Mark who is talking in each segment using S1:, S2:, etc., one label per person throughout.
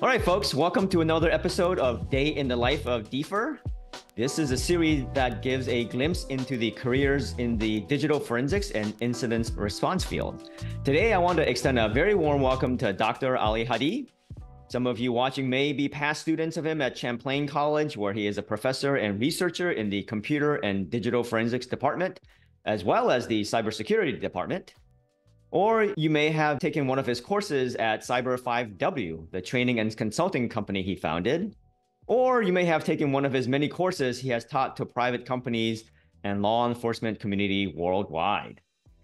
S1: All right, folks, welcome to another episode of Day in the Life of DFIR. This is a series that gives a glimpse into the careers in the digital forensics and incident response field. Today, I want to extend a very warm welcome to Dr. Ali Hadi. Some of you watching may be past students of him at Champlain College, where he is a professor and researcher in the computer and digital forensics department, as well as the cybersecurity department. Or you may have taken one of his courses at Cyber5W, the training and consulting company he founded. Or you may have taken one of his many courses he has taught to private companies and law enforcement community worldwide.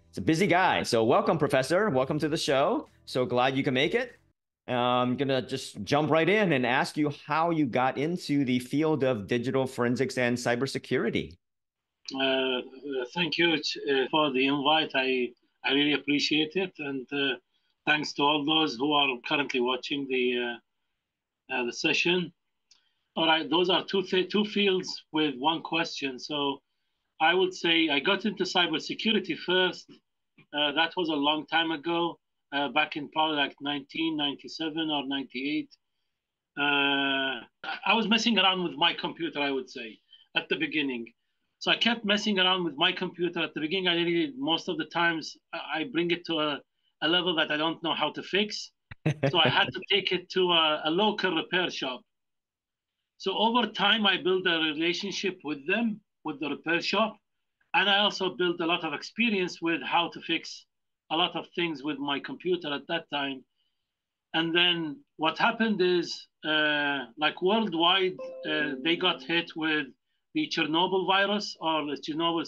S1: It's a busy guy. So welcome, Professor. Welcome to the show. So glad you can make it. I'm going to just jump right in and ask you how you got into the field of digital forensics and cybersecurity.
S2: Thank you for the invite. I really appreciate it, and thanks to all those who are currently watching the session. All right, those are two fields with one question. So I would say I got into cybersecurity first. That was a long time ago, back in probably like 1997 or 98. I was messing around with my computer, I would say, at the beginning. So I kept messing around with my computer. At the beginning, I really, most of the times, I bring it to a level that I don't know how to fix. So I had to take it to a local repair shop. So over time, I built a relationship with them, with the repair shop. And I also built a lot of experience with how to fix a lot of things with my computer at that time. And then what happened is, like worldwide, they got hit with the Chernobyl virus, or the Chernobyl,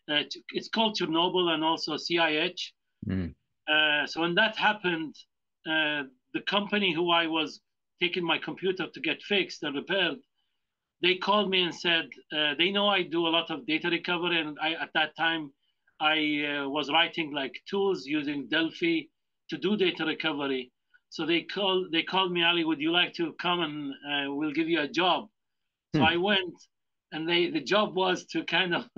S2: it's called Chernobyl and also CIH. So when that happened, the company who I was taking my computer to get fixed and repaired, they called me and said, they know I do a lot of data recovery. And at that time, I was writing like tools using Delphi to do data recovery. So they called me, Ali, would you like to come and we'll give you a job? So I went. And the job was to kind of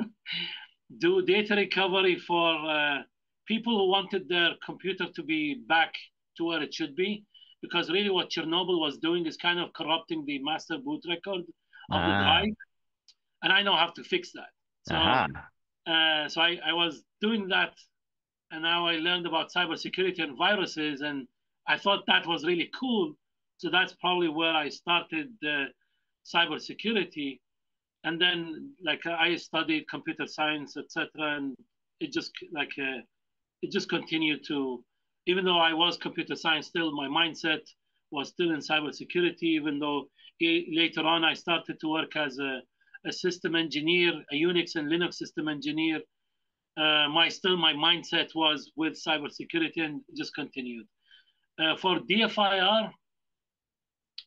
S2: do data recovery for people who wanted their computer to be back to where it should be. Because really what Chernobyl was doing is kind of corrupting the master boot record of the drive. And I know how to fix that. So, so I was doing that. And now I learned about cybersecurity and viruses. And I thought that was really cool. So that's probably where I started cybersecurity. And then, like, I studied computer science, etc., and it just continued to. Even though I was computer science, still my mindset was still in cybersecurity. Even though later on I started to work as a system engineer, a Unix and Linux system engineer, my mindset was with cybersecurity and just continued. For DFIR,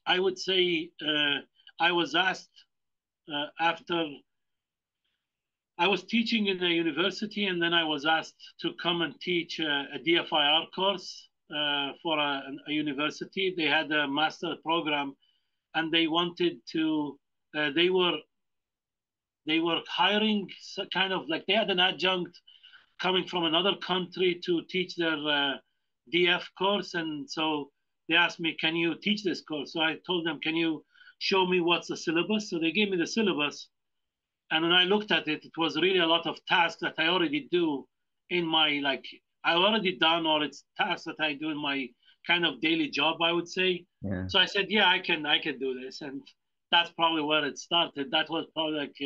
S2: I would say I was asked. After I was teaching in a university, and then I was asked to come and teach a DFIR course for a university. They had a master program, and they wanted to. They were hiring kind of like they had an adjunct coming from another country to teach their DF course, and so they asked me, "Can you teach this course?" So I told them, "Can you show me what's the syllabus?" So they gave me the syllabus. And when I looked at it, it was really a lot of tasks that I already do in my, I already done, or it's tasks that I do in my kind of daily job, I would say. Yeah. So I said, yeah, I can do this. And that's probably where it started. That was probably like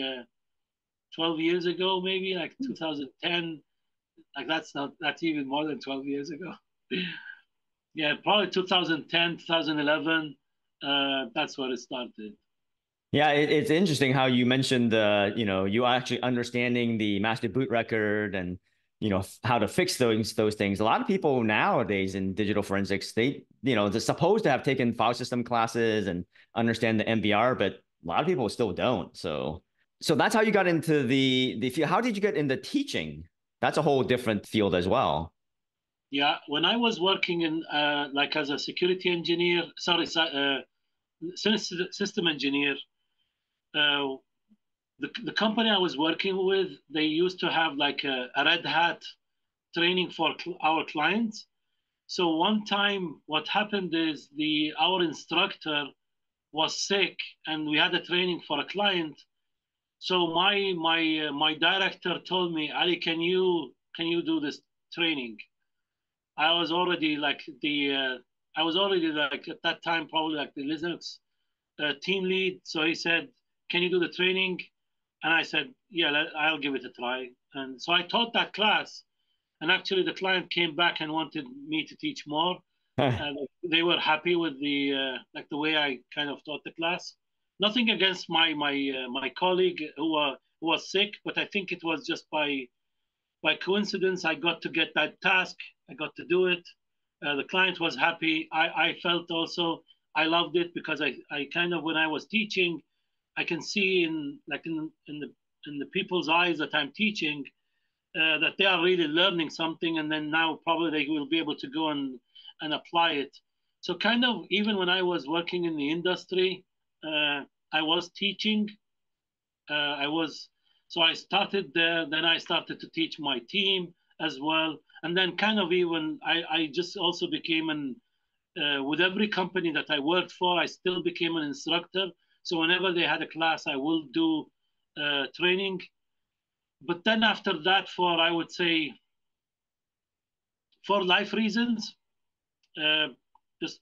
S2: 12 years ago, maybe like 2010. Like that's even more than 12 years ago. Yeah, probably 2010, 2011. That's where it started.
S1: Yeah, it's interesting how you mentioned you actually understanding the master boot record and how to fix those things. A lot of people nowadays in digital forensics, they're supposed to have taken file system classes and understand the MBR, but a lot of people still don't. So that's how you got into the field. How did you get into teaching? That's a whole different field as well.
S2: Yeah, when I was working in as a security engineer, system engineer, the company I was working with, they used to have like a Red Hat training for our clients. So one time, what happened is our instructor was sick, and we had a training for a client. So my director told me, Ali, can you do this training? I was already like at that time probably like the Linux team lead. So he said, "Can you do the training?" And I said, "Yeah, I'll give it a try." And so I taught that class. And actually, the client came back and wanted me to teach more. And they were happy with the way I kind of taught the class. Nothing against my colleague who was sick, but I think it was just by coincidence I got to get that task. I got to do it. The client was happy. I felt also I loved it because I kind of when I was teaching, I can see in the people's eyes that I'm teaching that they are really learning something, and then now probably they will be able to go and apply it. So kind of even when I was working in the industry, I was teaching. I was so I started there. Then I started to teach my team as well, and then kind of even I just also became an with every company that I worked for, I still became an instructor. So whenever they had a class, I will do training. But then after that, I would say, for life reasons, uh, just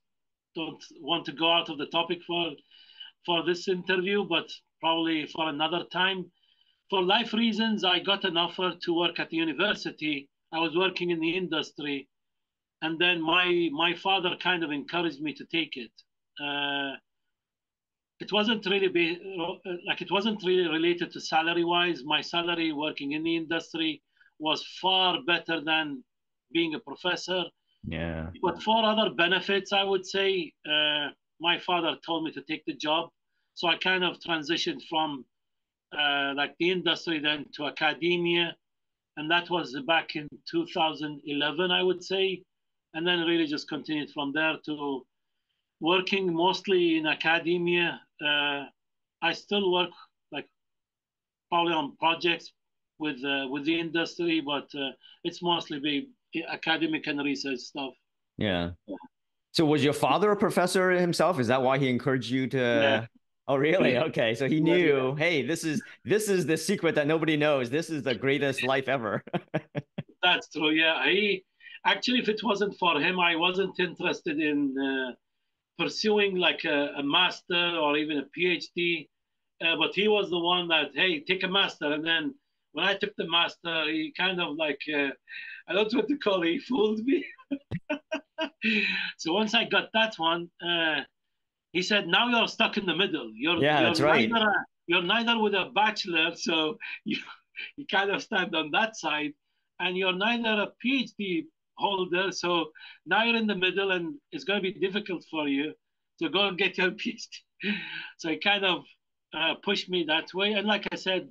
S2: don't want to go out of the topic for this interview, but probably for another time. For life reasons, I got an offer to work at the university. I was working in the industry, and then my father kind of encouraged me to take it. Uh, it wasn't really it wasn't really related to salary wise. My salary working in the industry was far better than being a professor.
S1: Yeah.
S2: But for other benefits, I would say my father told me to take the job. So I kind of transitioned from like the industry then to academia. And that was back in 2011, I would say. And then really just continued from there to working mostly in academia. I still work like probably on projects with the industry, but it's mostly be academic and research stuff.
S1: Yeah. So was your father a professor himself? Is that why he encouraged you
S2: Yeah,
S1: to? Oh, really? Okay. So he
S2: yeah, yeah.
S1: knew, hey, this is the secret that nobody knows. This is the greatest life ever.
S2: That's true. Yeah, he actually, if it wasn't for him, I wasn't interested in pursuing like a master or even a PhD. But he was the one that, hey, take a master. And then when I took the master, he kind of like, I don't know what to call it, he fooled me. So once I got that one, he said, now you're stuck in the middle.
S1: Yeah, that's right.
S2: You're neither with a bachelor, so you you kind of stand on that side, and you're neither a PhD holder, so now you're in the middle, and it's going to be difficult for you to go and get your PhD. So he kind of pushed me that way, and like I said,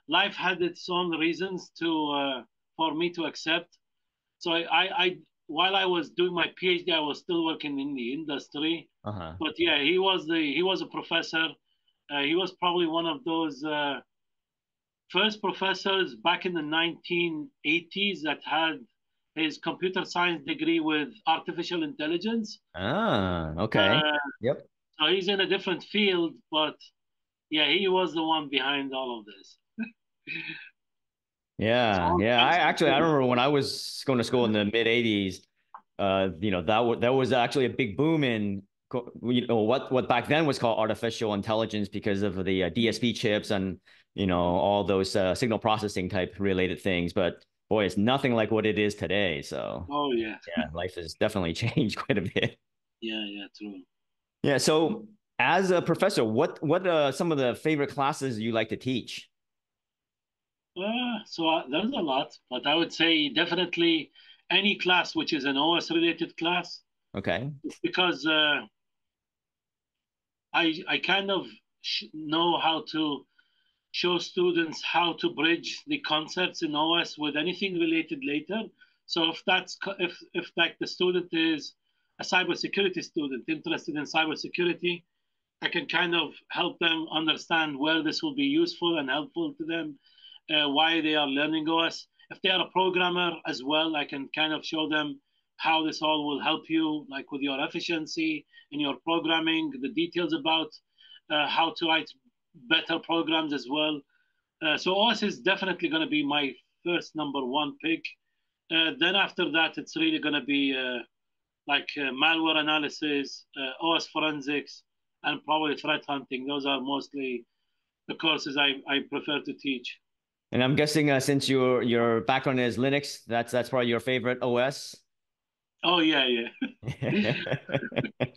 S2: life had its own reasons to for me to accept. So I while I was doing my PhD, I was still working in the industry.
S1: Uh-huh.
S2: But yeah, he was a professor. He was probably one of those first professors back in the 1980s that had his computer science degree with artificial intelligence.
S1: Ah, okay.
S2: Uh,
S1: Yep.
S2: so he's in a different field, but yeah, he was the one behind all of this. So
S1: Yeah,
S2: all
S1: yeah. I
S2: kinds of
S1: actually I
S2: stories.
S1: remember when I was going to school in the mid '80s. That was actually a big boom in what back then was called artificial intelligence because of the DSP chips and all those signal processing type related things. But boy, it's nothing like what it is today. So
S2: Oh yeah,
S1: yeah, life has definitely changed quite a bit.
S2: yeah, yeah, true.
S1: Yeah. So as a professor, what some of the favorite classes you like to teach?
S2: There's a lot, but I would say definitely any class which is an OS related class,
S1: Okay.
S2: because I kind of know how to show students how to bridge the concepts in OS with anything related later. So if like the student is a cybersecurity student interested in cybersecurity, I can kind of help them understand where this will be useful and helpful to them, why they are learning OS. If they are a programmer as well, I can kind of show them how this all will help you, like with your efficiency in your programming, the details about how to write better programs as well. So OS is definitely going to be my first number one pick. Then after that, it's really going to be malware analysis, OS forensics, and probably threat hunting. Those are mostly the courses I prefer to teach.
S1: And I'm guessing since your background is Linux, that's probably your favorite OS.
S2: Oh yeah, yeah, yeah. I'm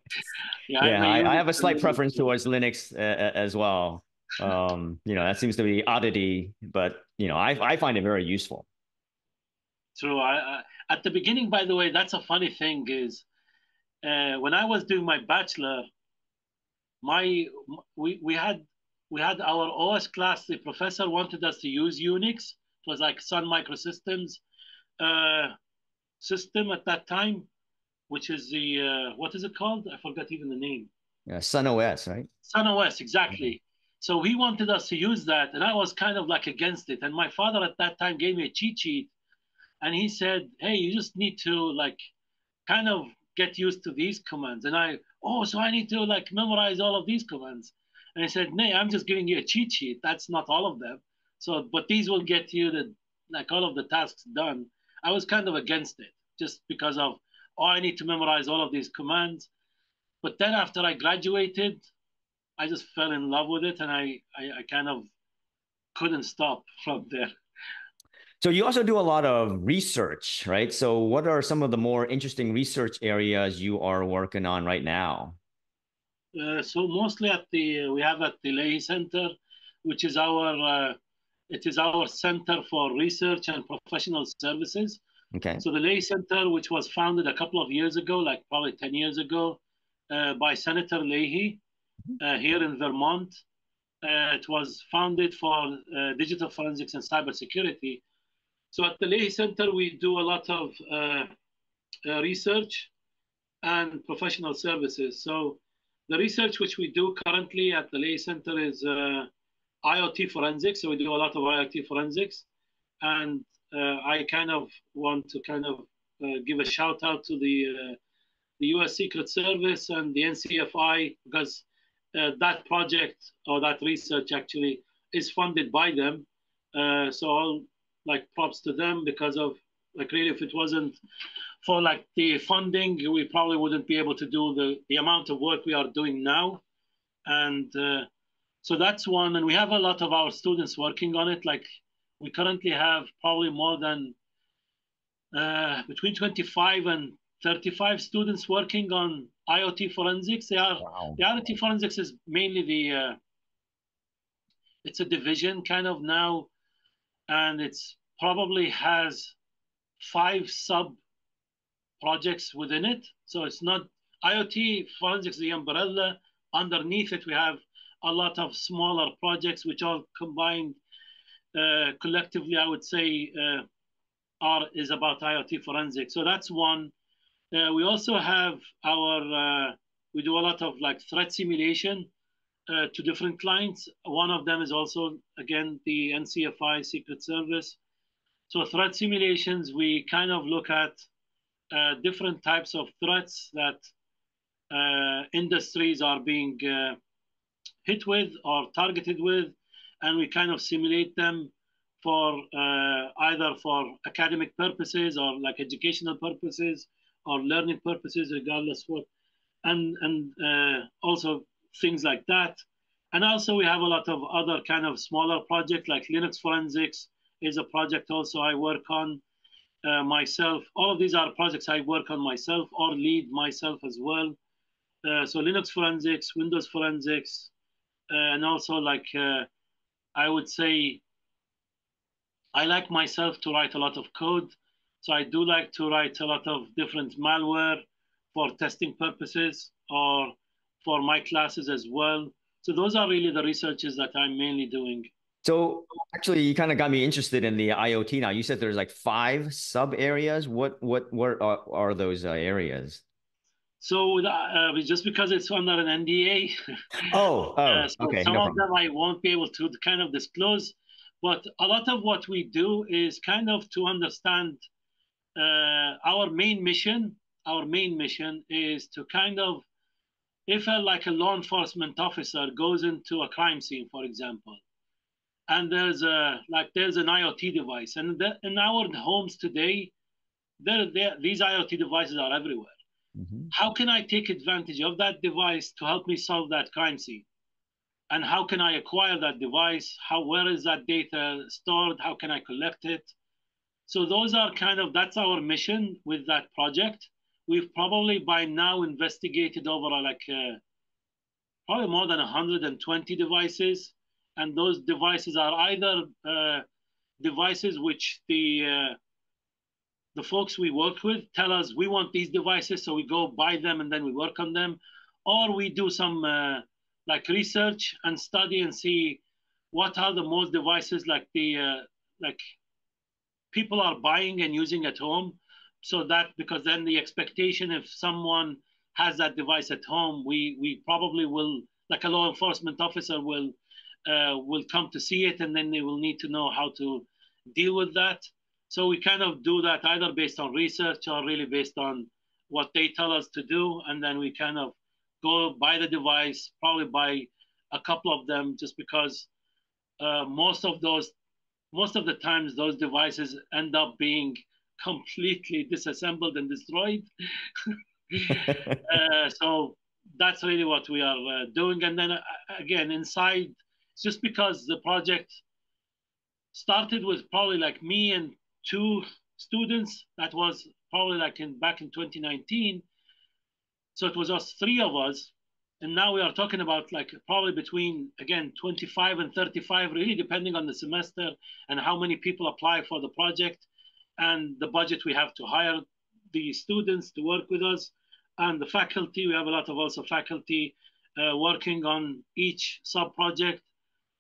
S1: Yeah,
S2: a
S1: I
S2: Unix
S1: have a
S2: and
S1: slight
S2: Linux
S1: preference
S2: guy.
S1: towards Linux as well. That seems to be oddity, but I find it very useful.
S2: True. At the beginning, by the way, that's a funny thing is when I was doing my bachelor, my we had our OS class. The professor wanted us to use Unix. It was like Sun Microsystems uh, system at that time, which is the what is it called? I forgot even the name.
S1: Sun OS, right?
S2: Sun OS,
S1: Mhm.
S2: exactly. So he wanted us to use that, and I was kind of like against it. And my father at that time gave me a cheat sheet, and he said, "Hey, you just need to like kind of get used to these commands." And so I need to like memorize all of these commands. And I said, "No, I'm just giving you a cheat sheet. That's not all of them. So, but these will get you the like all of the tasks done." I was kind of against it just because of, oh, I need to memorize all of these commands. But then after I graduated, I just fell in love with it, and I kind of couldn't stop from there.
S1: So you also do a lot of research, right? So what are some of the more interesting research areas you are working on right now?
S2: So mostly we have at the Leahy Center, which is our center for research and professional services.
S1: Okay.
S2: So the Leahy Center, which was founded a couple of years ago, like probably 10 years ago, by Senator Leahy here in Vermont. It was founded for digital forensics and cybersecurity. So at the Leahy Center, we do a lot of research and professional services. So the research which we do currently at the Leahy Center is IoT forensics. So we do a lot of IoT forensics, and I kind of want to kind of give a shout out to the U.S. Secret Service and the NCFI because that project or that research actually is funded by them. So all like props to them because of like really if it wasn't for like the funding, we probably wouldn't be able to do the amount of work we are doing now. And so that's one. And we have a lot of our students working on it. Like we currently have probably more than between 25 and 35 students working on IoT forensics.
S1: Wow.
S2: The IoT forensics is mainly it's a division kind of now, and it's probably has 5 sub projects within it. So it's not IoT forensics, the umbrella. Underneath it, we have a lot of smaller projects which all combined collectively, I would say, is about IoT forensics. So that's one. We also have we do a lot of like threat simulation to different clients. One of them is also, again, the NCFI Secret Service. So threat simulations, we kind of look at different types of threats that industries are being hit with or targeted with, and we kind of simulate them for either for academic purposes or like educational purposes or learning purposes, regardless what, and also things like that. And also we have a lot of other kind of smaller projects like Linux forensics is a project also I work on myself. All of these are projects I work on myself or lead myself as well. So Linux forensics, Windows forensics, and also like I would say I like myself to write a lot of code. So I do like to write a lot of different malware for testing purposes or for my classes as well. So those are really the researches that I'm mainly doing.
S1: So actually, you kind of got me interested in the IoT now. You said there's like 5 sub areas. What are those areas?
S2: So just because it's under an NDA, so
S1: Okay,
S2: some
S1: no
S2: of
S1: problem.
S2: them I won't be able to kind of disclose. But a lot of what we do is kind of to understand our main mission is to kind of, if like a law enforcement officer goes into a crime scene, for example, and there's an IoT device, and in our homes today, these IoT devices are everywhere.
S1: Mm-hmm.
S2: How can I take advantage of that device to help me solve that crime scene? And how can I acquire that device? Where is that data stored? How can I collect it? So those are that's our mission with that project. We've probably by now investigated over probably more than 120 devices. And those devices are either devices which the folks we work with tell us we want these devices, so we go buy them and then we work on them, or we do some like research and study and see what are the most devices like people are buying and using at home. So that, because then the expectation, if someone has that device at home, we probably will, like a law enforcement officer will come to see it, and then they will need to know how to deal with that. So we kind of do that either based on research or really based on what they tell us to do, and then we kind of go buy the device, probably buy a couple of them, just because most of the times those devices end up being completely disassembled and destroyed. So that's really what we are doing. And then again, inside, just because the project started with probably like me and two students, that was probably like back in 2019. So it was us, three of us. And now we are talking about like probably between, again, 25 and 35, really depending on the semester and how many people apply for the project and the budget we have to hire the students to work with us. And the faculty, we have a lot of also faculty working on each sub-project.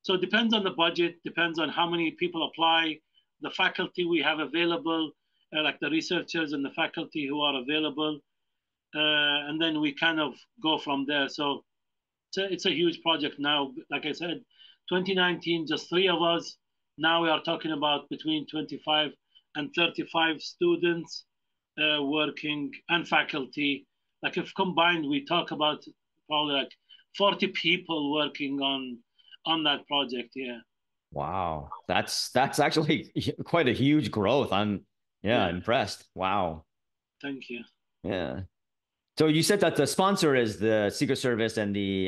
S2: So it depends on the budget, depends on how many people apply, the faculty we have available, like the researchers and the faculty who are available. And then we kind of go from there. So it's a huge project now. Like I said, 2019, just three of us. Now we are talking about between 25 and 35 students working, and faculty. Like if combined, we talk about probably like 40 people working on that project. Yeah.
S1: Wow. That's actually quite a huge growth. I'm
S2: Yeah.
S1: impressed. Wow.
S2: Thank you.
S1: Yeah. So you said that the sponsor is the Secret Service and the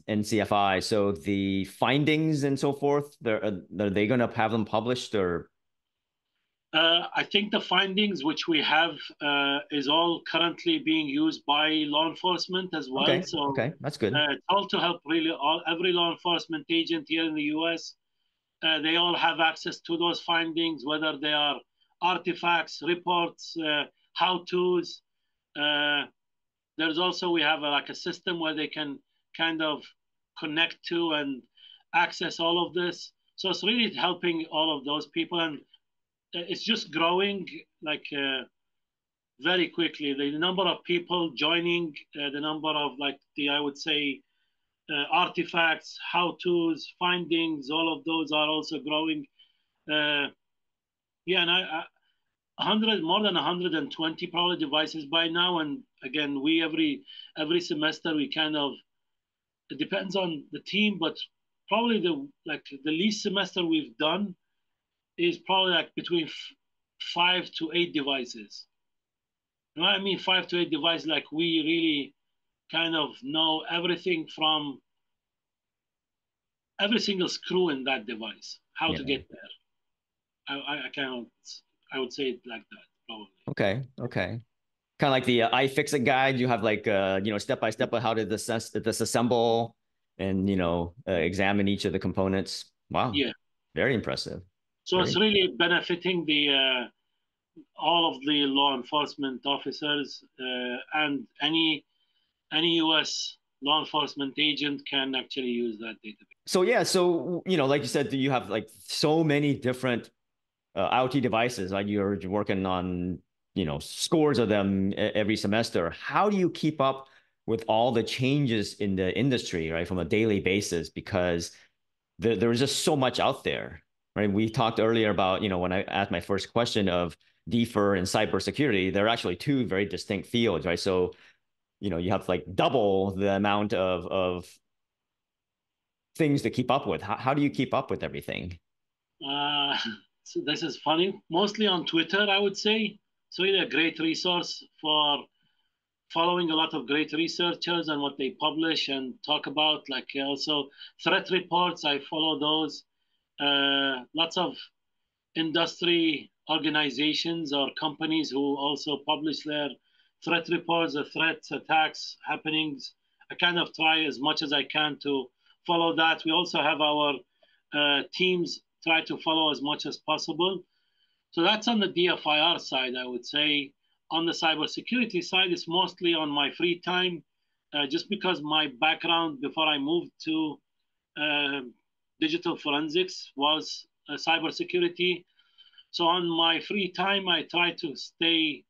S1: NCFI. So the findings and so forth, are they going to have them published or?
S2: I think the findings which we have is all currently being used by law enforcement as well.
S1: Okay.
S2: So
S1: Okay, that's good.
S2: it's all to help really every law enforcement agent here in the U.S. They all have access to those findings, whether they are artifacts, reports, how-tos. There's also, we have like a system where they can kind of connect to and access all of this. So it's really helping all of those people, and it's just growing like very quickly. The number of people joining, the number of I would say, artifacts, how-tos, findings, all of those are also growing. Yeah, and more than 120 probably devices by now. And again, we every semester we kind of, it depends on the team, but probably the least semester we've done is probably like between 5 to 8 devices. You know what I mean? 5 to 8 devices. Like we really kind of know everything from every single screw in that device, how to get there. I would say it like that, probably.
S1: Okay. Okay. Kind of like the iFixit guide. You have like step by step of how to disassemble and examine each of the components. Wow.
S2: Yeah.
S1: Very impressive.
S2: So it's really benefiting the all of the law enforcement officers and any U.S. law enforcement agent can actually use that database.
S1: So yeah, so like you said, you have like so many different IoT devices. Like you're working on scores of them every semester. How do you keep up with all the changes in the industry, right, from a daily basis? Because there's just so much out there, right? We talked earlier about when I asked my first question of DFIR and cybersecurity, they're actually two very distinct fields, right? So, you have like double the amount of things to keep up with. How do you keep up with everything?
S2: Uh, so this is funny. Mostly on Twitter, I would say. It's really a great resource for following a lot of great researchers and what they publish and talk about. Like also threat reports, I follow those. Lots of industry organizations or companies who also publish their threat reports, the threats, attacks, happenings. I kind of try as much as I can to follow that. We also have our teams try to follow as much as possible. So that's on the DFIR side, I would say. On the cybersecurity side, it's mostly on my free time, just because my background before I moved to uh, digital forensics was cybersecurity. So on my free time, I try to stay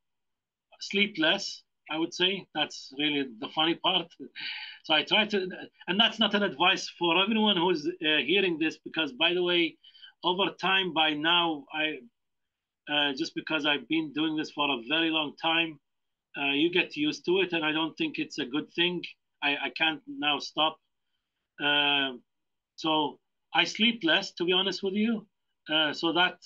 S2: sleepless. I would say that's really the funny part. So I try to, and that's not an advice for everyone who's hearing this, because by the way, over time, by now, I just because I've been doing this for a very long time, you get used to it, and I don't think it's a good thing. I can't now stop. Uh, so I sleep less, to be honest with you. So that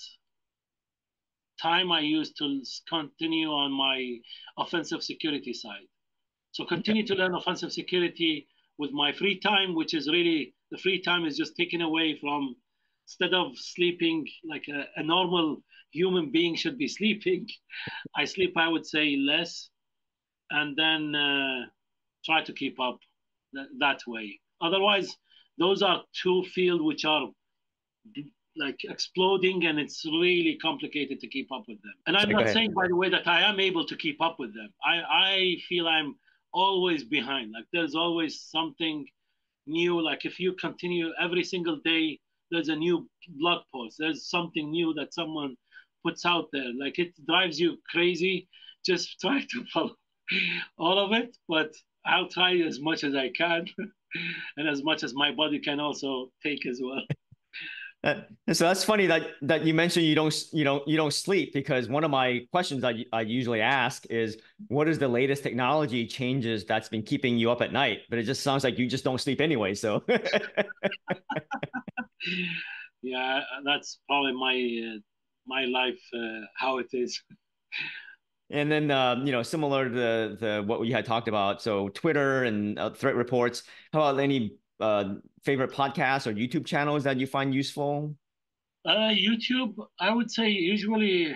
S2: time I use to continue on my offensive security side. So continue to learn offensive security with my free time, which is really the free time is just taken away from instead of sleeping like a normal human being should be sleeping. I sleep, I would say, less, and then try to keep up that way. Otherwise, those are two fields which are like exploding, and it's really complicated to keep up with them. And I'm
S1: Sorry, go
S2: not
S1: ahead.
S2: saying, by the way, that I am able to keep up with them. I feel I'm always behind. Like there's always something new. Like if you continue every single day, there's a new blog post. There's something new that someone puts out there. Like it drives you crazy. Just try to follow all of it, but I'll try as much as I can, and as much as my body can also take as well.
S1: So that's funny that you mentioned you don't sleep, because one of my questions I usually ask is what is the latest technology changes that's been keeping you up at night? But it just sounds like you just don't sleep anyway. So
S2: Yeah, that's probably my life, how it is.
S1: and then similar to the what we had talked about, so Twitter and threat reports. How about any favorite podcasts or YouTube channels that you find useful?
S2: YouTube, I would say usually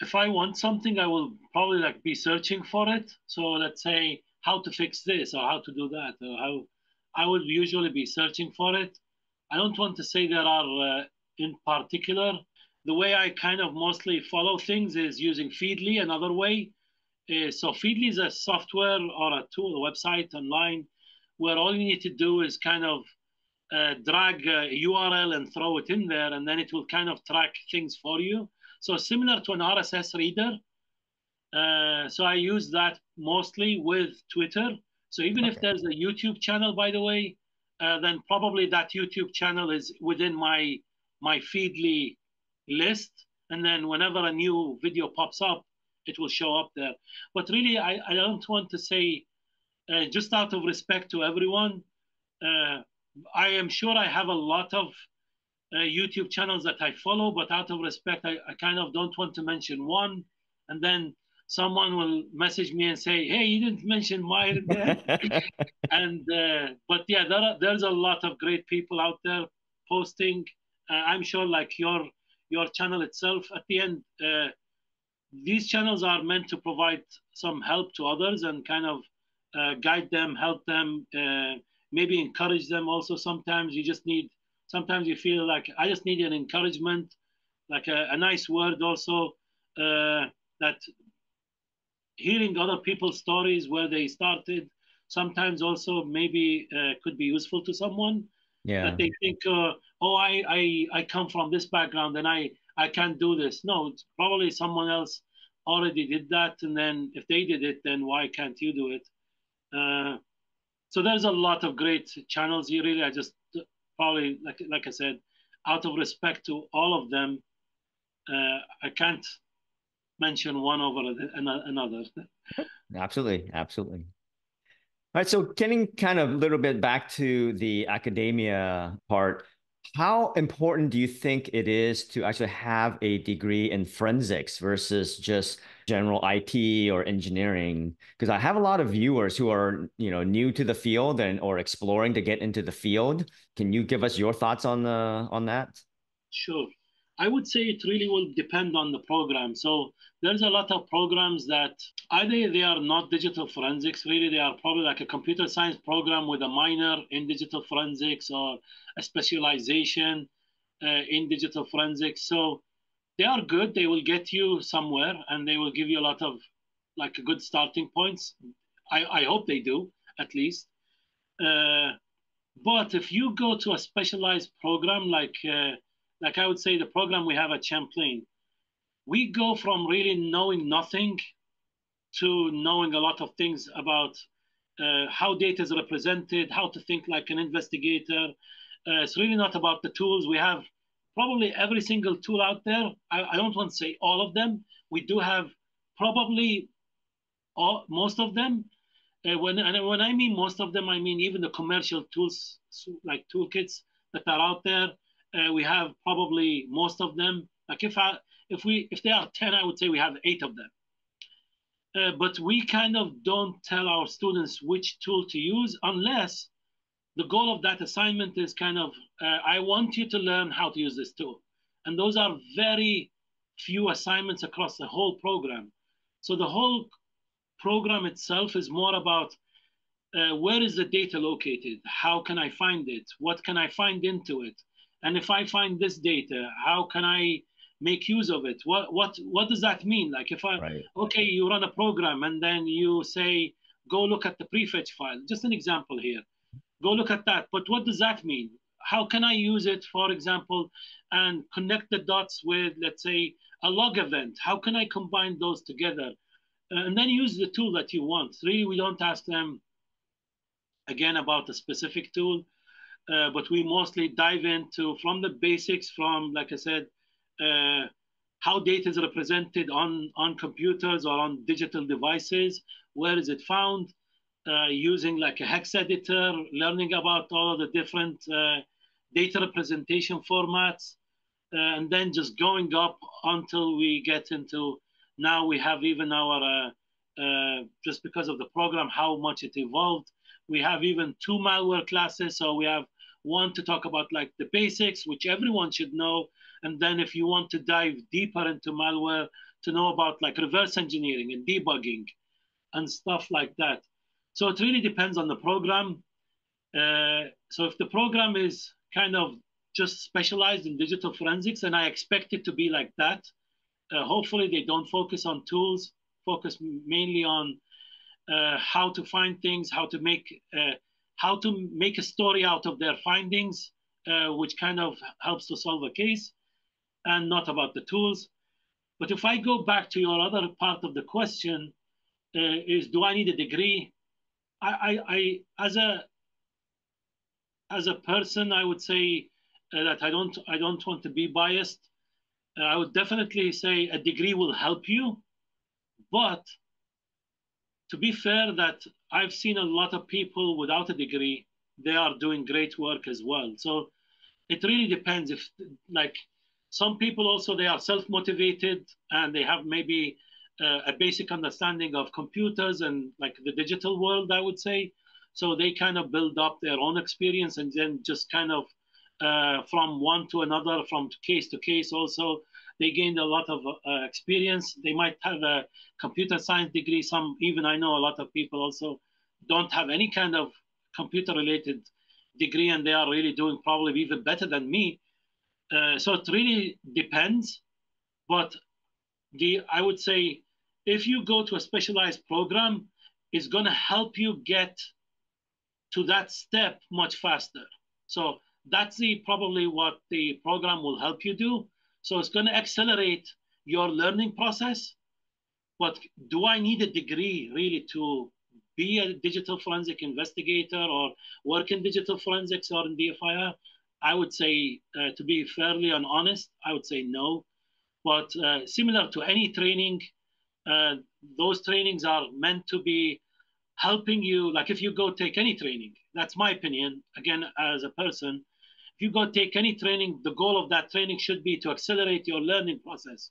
S2: if I want something, I will probably like be searching for it. So let's say how to fix this or how to do that, or how I would usually be searching for it. I don't want to say there are in particular. The way I kind of mostly follow things is using Feedly. Another way is so Feedly is a software or a tool, a website online where all you need to do is kind of drag a URL and throw it in there, and then it will kind of track things for you. So similar to an RSS reader. So I use that mostly with Twitter. So even if
S1: Okay.
S2: there's a YouTube channel, by the way, then probably that YouTube channel is within my Feedly list. And then whenever a new video pops up, it will show up there. But really, I don't want to say, just out of respect to everyone, uh, I am sure I have a lot of YouTube channels that I follow, but out of respect, I kind of don't want to mention one. And then someone will message me and say, "Hey, you didn't mention mine there." And but yeah, there's a lot of great people out there posting. I'm sure, like your channel itself, at the end, these channels are meant to provide some help to others and kind of guide them, help them, maybe encourage them. Also, sometimes you just need. Sometimes you feel like I just need an encouragement, like a nice word. Also, that hearing other people's stories where they started, sometimes also maybe could be useful to someone that
S1: Yeah.
S2: they think, oh, I come from this background and I can't do this. No, it's probably someone else already did that. And then if they did it, then why can't you do it? So there's a lot of great channels here. Really, I just probably, like I said, out of respect to all of them, I can't mention one over another.
S1: Absolutely, absolutely. All right, so getting kind of a little bit back to the academia part, how important do you think it is to actually have a degree in forensics versus just general IT or engineering? Because I have a lot of viewers who are, new to the field and or exploring to get into the field. Can you give us your thoughts on that?
S2: Sure. I would say it really will depend on the program. So there's a lot of programs that either they are not digital forensics, really, they are probably like a computer science program with a minor in digital forensics or a specialization in digital forensics. So they are good. They will get you somewhere and they will give you a lot of like good starting points. I hope they do, at least. Uh, but if you go to a specialized program like I would say the program we have at Champlain, we go from really knowing nothing to knowing a lot of things about how data is represented, how to think like an investigator. It's really not about the tools. We have probably every single tool out there. I don't want to say all of them. We do have probably most of them. When I mean most of them, I mean even the commercial tools like toolkits that are out there. We have probably most of them. Like if they are 10, I would say we have 8 of them. But we kind of don't tell our students which tool to use unless the goal of that assignment is kind of, I want you to learn how to use this tool. And those are very few assignments across the whole program. So the whole program itself is more about where is the data located? How can I find it? What can I find into it? And if I find this data, how can I make use of it? What does that mean? Like if
S1: Right.
S2: okay, you run a program and then you say, go look at the prefetch file. Just an example here. Go look at that. But what does that mean? How can I use it, for example, and connect the dots with, let's say, a log event? How can I combine those together? And then use the tool that you want. Really, we don't ask them again about a specific tool, but we mostly dive into from the basics, from like I said, uh, how data is represented on computers or on digital devices. Where is it found? Using like a hex editor, learning about all of the different data representation formats, and then just going up until we get into now we have even our just because of the program how much it evolved, we have even 2 malware classes. So we have one to talk about like the basics, which everyone should know, and then if you want to dive deeper into malware, to know about like reverse engineering and debugging and stuff like that. So it really depends on the program. So if the program is kind of just specialized in digital forensics, and I expect it to be like that, hopefully they don't focus on tools, focus mainly on how to find things, how to make a story out of their findings, which kind of helps to solve a case, and not about the tools. But if I go back to your other part of the question, is do I need a degree? I as a person, I would say that I don't want to be biased. I would definitely say a degree will help you, but to be fair, that I've seen a lot of people without a degree, they are doing great work as well. So it really depends. If like some people also they are self-motivated and they have maybe a basic understanding of computers and like the digital world, I would say. So they kind of build up their own experience and then just kind of from one to another, from case to case. Also, they gained a lot of experience. They might have a computer science degree. Some even I know a lot of people also don't have any kind of computer related degree, and they are really doing probably even better than me. So it really depends. But I would say if you go to a specialized program, it's going to help you get to that step much faster. So that's probably what the program will help you do. So it's going to accelerate your learning process. But do I need a degree really to be a digital forensic investigator or work in digital forensics or in DFIR? I would say, to be fairly and honest, I would say no. But similar to any training, those trainings are meant to be helping you. Like if you go take any training, that's my opinion, again, as a person, if you go take any training, the goal of that training should be to accelerate your learning process.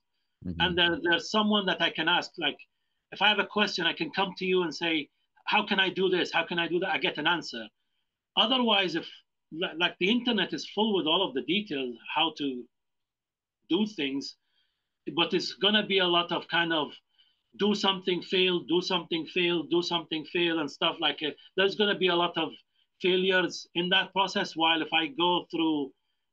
S2: And there's someone that I can ask, like if I have a question, I can come to you and say, how can I do this? How can I do that? I get an answer. Otherwise, if like the internet is full with all of the details, how to do things, but it's going to be a lot of kind of do something, fail, do something, fail, do something, fail, and stuff like it. There's going to be a lot of failures in that process. While if I go through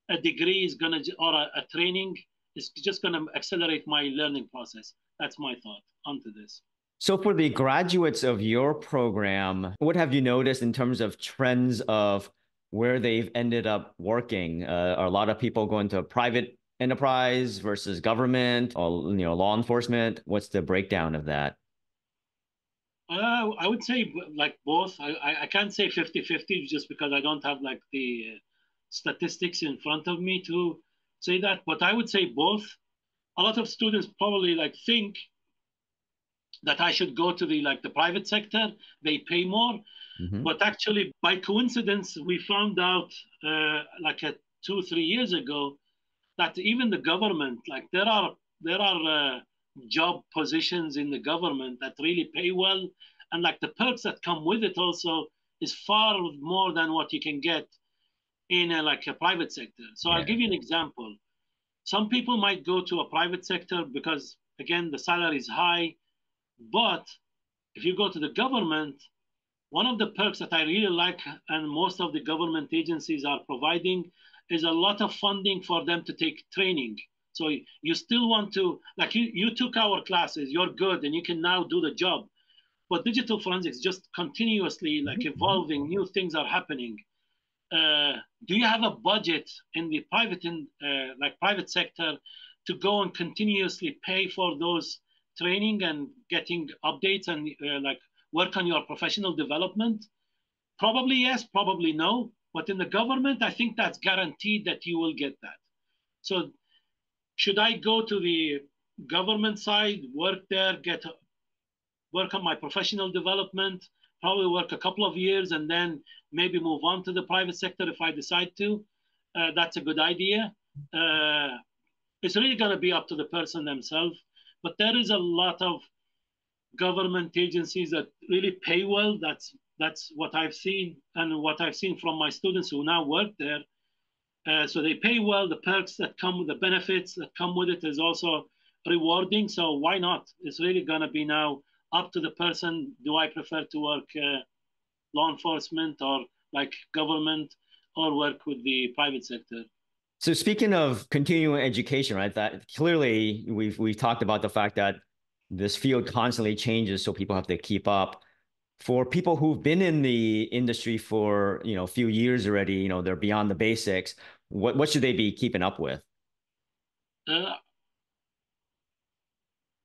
S2: a degree, is going to or a training, it's just going to accelerate my learning process. That's my thought onto this.
S1: So for the graduates of your program, what have you noticed in terms of trends of where they've ended up working? Are a lot of people going to private enterprise versus government or law enforcement? What's the breakdown of that?
S2: I would say like both. I can't say 50-50 just because I don't have like the statistics in front of me to say that, but I would say both. A lot of students probably like think that I should go to the private sector. They pay more, but actually by coincidence we found out like 2-3 years ago that even the government, like there are job positions in the government that really pay well, and like the perks that come with it also is far more than what you can get in like a private sector. So I'll give you an example. Some people might go to a private sector because again the salary is high, but if you go to the government, one of the perks that I really like, and most of the government agencies are providing, is a lot of funding for them to take training. So you still want to, like you took our classes, you're good, and you can now do the job. But digital forensics just continuously like evolving, new things are happening. Do you have a budget in the private sector to go and continuously pay for those training and getting updates and like work on your professional development? Probably yes, probably no. But in the government, I think that's guaranteed that you will get that. So should I go to the government side, work there, work on my professional development, probably work a couple of years, and then maybe move on to the private sector if I decide to? That's a good idea. It's really going to be up to the person themselves. But there is a lot of government agencies that really pay well. That's what I've seen, and what I've seen from my students who now work there. So they pay well. The perks that come with the benefits that come with it is also rewarding. So why not? It's really going to be now up to the person. Do I prefer to work law enforcement or like government, or work with the private sector?
S1: So speaking of continuing education, right? That clearly we've talked about the fact that this field constantly changes, so people have to keep up. For people who've been in the industry for a few years already, they're beyond the basics. What should they be keeping up with?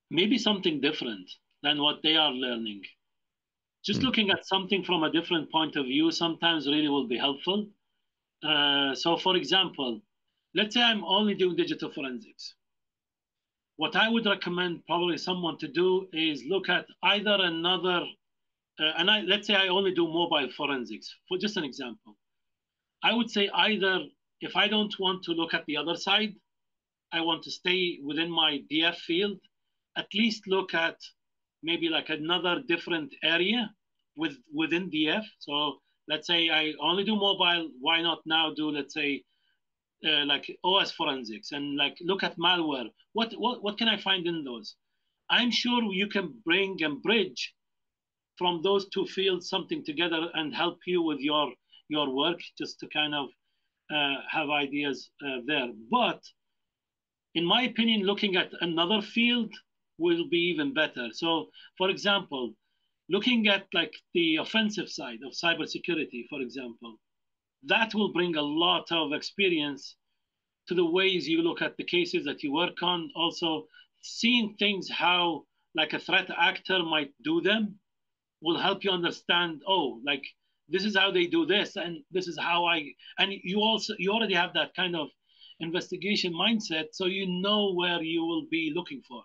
S2: Maybe something different than what they are learning. Just looking at something from a different point of view sometimes really will be helpful. So for example, let's say I'm only doing digital forensics. What I would recommend probably someone to do is look at either another, let's say I only do mobile forensics, for just an example. I would say either if I don't want to look at the other side, I want to stay within my DF field, at least look at maybe like another different area within DF. So let's say I only do mobile, why not now do, let's say, like OS forensics and like look at malware. What can I find in those? I'm sure you can bring and bridge from those two fields something together and help you with your work, just to kind of have ideas there. But in my opinion, looking at another field will be even better. So for example, looking at like the offensive side of cybersecurity, for example, that will bring a lot of experience to the ways you look at the cases that you work on. Also, seeing things how like a threat actor might do them will help you understand, oh, like this is how they do this, and this is how and you already have that kind of investigation mindset, so you know where you will be looking for.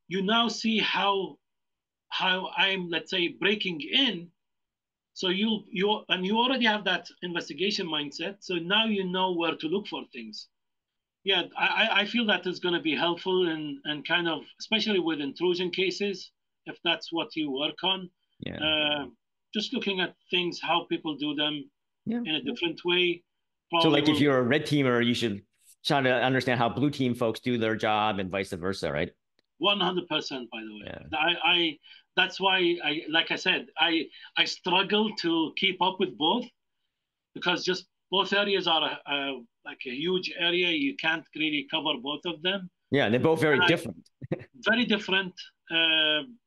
S2: You now see how I'm, let's say, breaking in. So you already have that investigation mindset. So now you know where to look for things. Yeah, I feel that is going to be helpful and kind of, especially with intrusion cases, if that's what you work on.
S1: Yeah.
S2: Just looking at things, how people do them in a different way.
S1: So like if you're a red teamer, you should try to understand how blue team folks do their job and vice versa, right?
S2: 100%, by the way.
S1: Yeah.
S2: That's why like I said, I struggle to keep up with both, because just both areas are like a huge area. You can't really cover both of them.
S1: Yeah, they're both very different.
S2: Very different,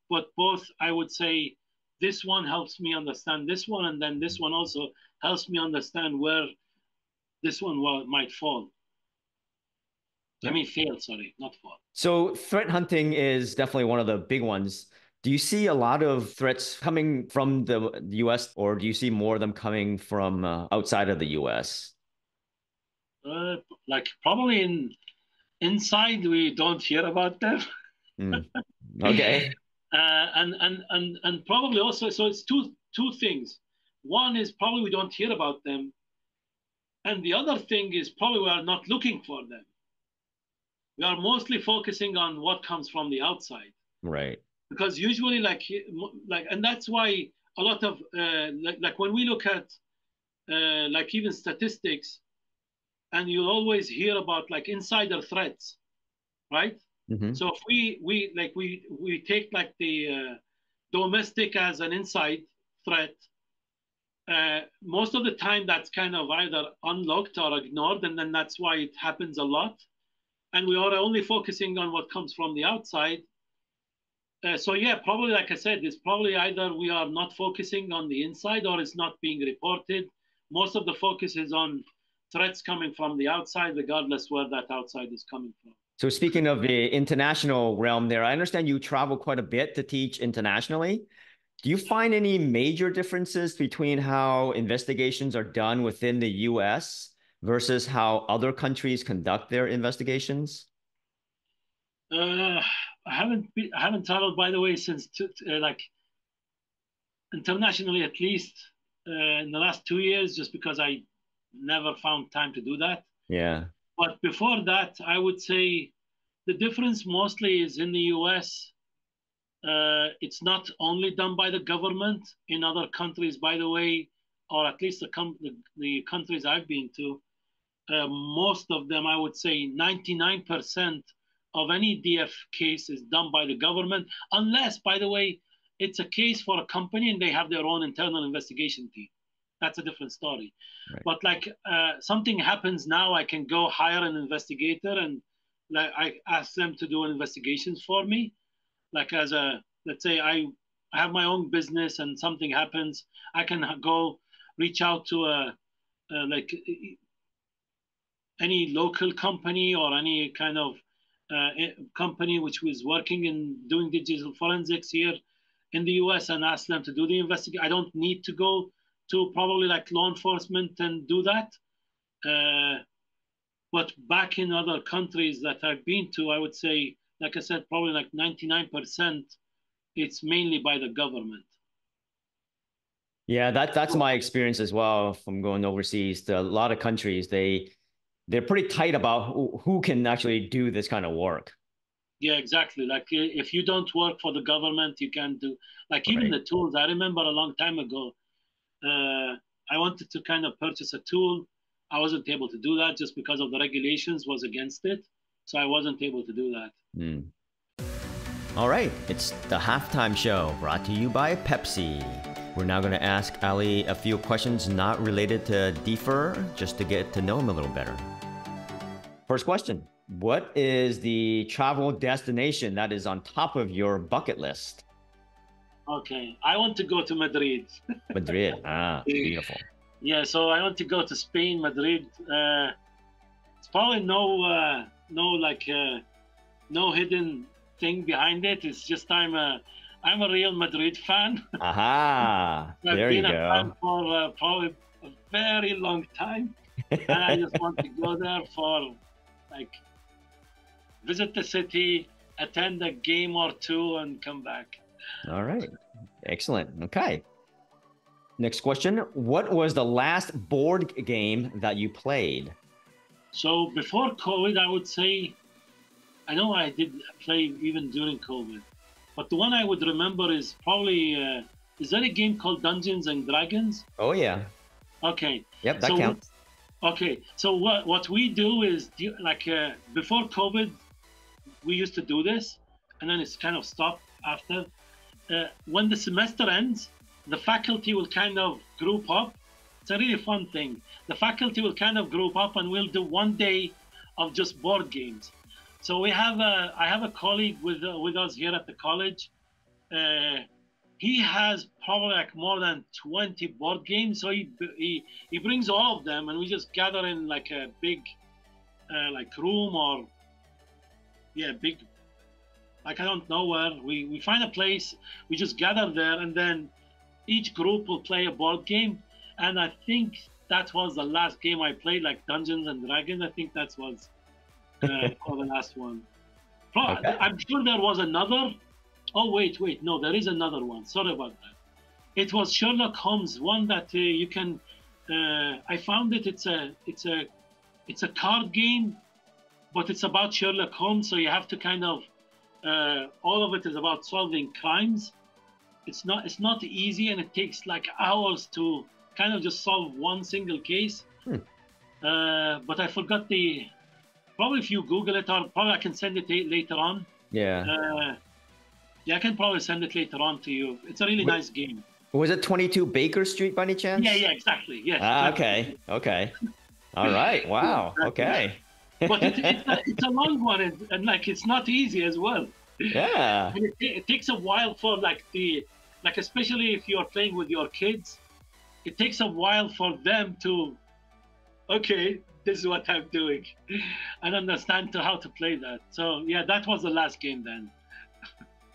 S2: but both, I would say, this one helps me understand this one, and then this one also helps me understand where this one might fall. Yeah. I mean, fail, sorry, not fall.
S1: So threat hunting is definitely one of the big ones. Do you see a lot of threats coming from the US, or do you see more of them coming from outside of the US?
S2: Like probably inside, we don't hear about them.
S1: Okay.
S2: And probably also, so it's two things. One is probably we don't hear about them. And the other thing is probably we are not looking for them. We are mostly focusing on what comes from the outside.
S1: Right.
S2: Because usually like, and that's why a lot of, like when we look at like even statistics, and you'll always hear about like insider threats, right? Mm-hmm. So if we take like the domestic as an inside threat, most of the time that's kind of either unlocked or ignored, and then that's why it happens a lot. And we are only focusing on what comes from the outside. So yeah, probably like I said, it's probably either we are not focusing on the inside or it's not being reported. Most of the focus is on threats coming from the outside, regardless where that outside is coming from.
S1: So speaking of the international realm there, I understand you travel quite a bit to teach internationally. Do you find any major differences between how investigations are done within the US versus how other countries conduct their investigations?
S2: I haven't traveled, by the way, since like internationally, at least in the last 2 years, just because I never found time to do that.
S1: Yeah.
S2: But before that, I would say the difference mostly is in the US. It's not only done by the government. In other countries, by the way, or at least the countries I've been to, most of them, I would say 99% of any DF case is done by the government, unless, by the way, it's a case for a company and they have their own internal investigation team. That's a different story. Right. But like something happens now, I can go hire an investigator and like I ask them to do investigations for me. Like as a, let's say I have my own business and something happens, I can go reach out to like any local company or any kind of company which was working in doing digital forensics here in the US and ask them to do the investigation. I don't need to go to probably like law enforcement and do that. But back in other countries that I've been to, I would say, like I said, probably like 99%, it's mainly by the government.
S1: Yeah, that's my experience as well from going overseas to a lot of countries. They're pretty tight about who can actually do this kind of work.
S2: Yeah, exactly. Like if you don't work for the government, you can't do, like even the tools. I remember a long time ago, I wanted to kind of purchase a tool. I wasn't able to do that just because of the regulations was against it. So I wasn't able to do that.
S1: Mm. All right, it's the halftime show brought to you by Pepsi. We're now going to ask Ali a few questions not related to DFIR, just to get to know him a little better. First question, what is the travel destination that is on top of your bucket list?
S2: Okay, I want to go to Madrid.
S1: Madrid, beautiful.
S2: Yeah, so I want to go to Spain, Madrid. It's probably no hidden thing behind it. It's just I'm a real Madrid fan.
S1: Aha, there you go. I've been a fan
S2: for probably a very long time. And I just want to go there for like visit the city, attend a game or two, and come back.
S1: All right. Excellent. Okay. Next question. What was the last board game that you played?
S2: So before COVID, I would say, I know I did play even during COVID, but the one I would remember is probably, is there a game called Dungeons and Dragons?
S1: Oh, yeah.
S2: Okay.
S1: Yep, that counts.
S2: Okay. So what we do is, like before COVID, we used to do this, and then it's kind of stopped after. When the semester ends, the faculty will kind of group up. It's a really fun thing. The faculty will kind of group up, and we'll do one day of just board games. So I have a colleague with us here at the college. He has probably like more than 20 board games. So he brings all of them, and we just gather in like a big like room, or big, like I don't know where. We find a place, we just gather there, and then each group will play a board game. And I think that was the last game I played, like Dungeons and Dragons. I think that was for the last one. Okay. I'm sure there was another. Oh wait, no, there is another one. Sorry about that. It was Sherlock Holmes, one that you can. I found it. It's a card game, but it's about Sherlock Holmes. So you have to kind of. All of it is about solving crimes. It's not easy, and it takes like hours to kind of just solve one single case. But I forgot the. Probably if you Google it, or probably I can send it later on.
S1: Yeah.
S2: I can probably send it later on to you. It's a really nice game.
S1: Was it 22 Baker Street by any chance?
S2: Yeah, exactly. Yes.
S1: Okay. All right. Wow. Okay.
S2: But it's a long one, and like it's not easy as well.
S1: Yeah.
S2: And it takes a while for like especially if you're playing with your kids, it takes a while for them to, okay, this is what I'm doing, and understand how to play that. So yeah, that was the last game then.